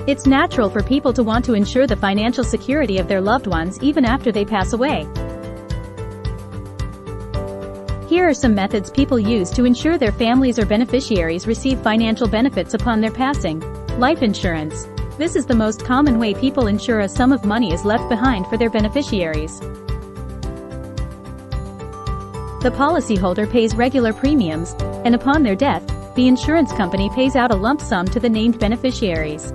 It's natural for people to want to ensure the financial security of their loved ones even after they pass away. Here are some methods people use to ensure their families or beneficiaries receive financial benefits upon their passing. Life insurance. This is the most common way people ensure a sum of money is left behind for their beneficiaries. The policyholder pays regular premiums, and upon their death, the insurance company pays out a lump sum to the named beneficiaries.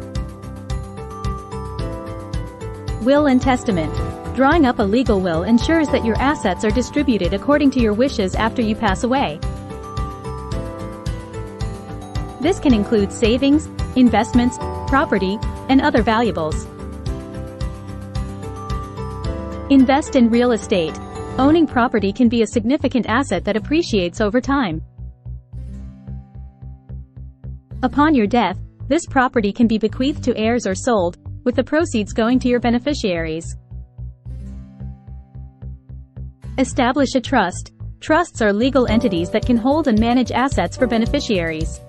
Will and testament. Drawing up a legal will ensures that your assets are distributed according to your wishes after you pass away. This can include savings, investments, property, and other valuables. Invest in real estate. Owning property can be a significant asset that appreciates over time. Upon your death, this property can be bequeathed to heirs or sold, with the proceeds going to your beneficiaries. Establish a trust. Trusts are legal entities that can hold and manage assets for beneficiaries.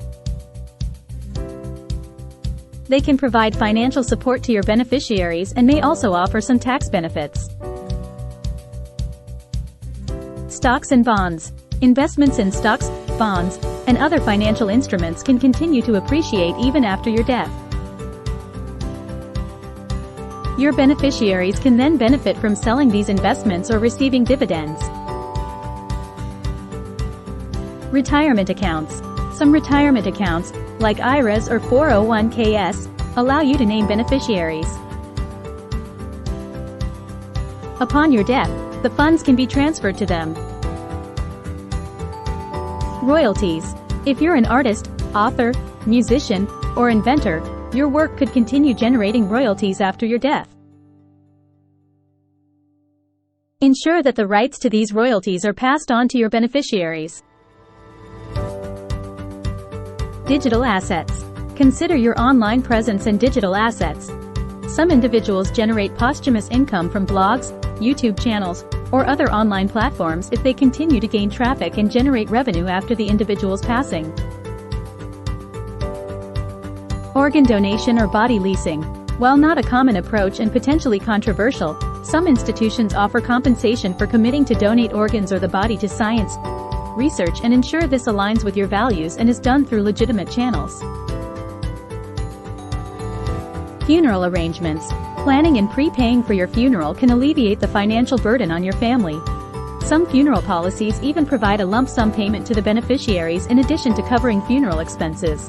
They can provide financial support to your beneficiaries and may also offer some tax benefits. Stocks and bonds. Investments in stocks, bonds, and other financial instruments can continue to appreciate even after your death. Your beneficiaries can then benefit from selling these investments or receiving dividends. Retirement accounts. Some retirement accounts, like IRAs or 401ks, allow you to name beneficiaries. Upon your death, the funds can be transferred to them. Royalties. If you're an artist, author, musician, or inventor, your work could continue generating royalties after your death. Ensure that the rights to these royalties are passed on to your beneficiaries. Digital assets. Consider your online presence and digital assets. Some individuals generate posthumous income from blogs, YouTube channels, or other online platforms if they continue to gain traffic and generate revenue after the individual's passing. Organ donation or body leasing. While not a common approach and potentially controversial, some institutions offer compensation for committing to donate organs or the body to science, research, and ensure this aligns with your values and is done through legitimate channels. Funeral arrangements. Planning and prepaying for your funeral can alleviate the financial burden on your family. Some funeral policies even provide a lump sum payment to the beneficiaries in addition to covering funeral expenses.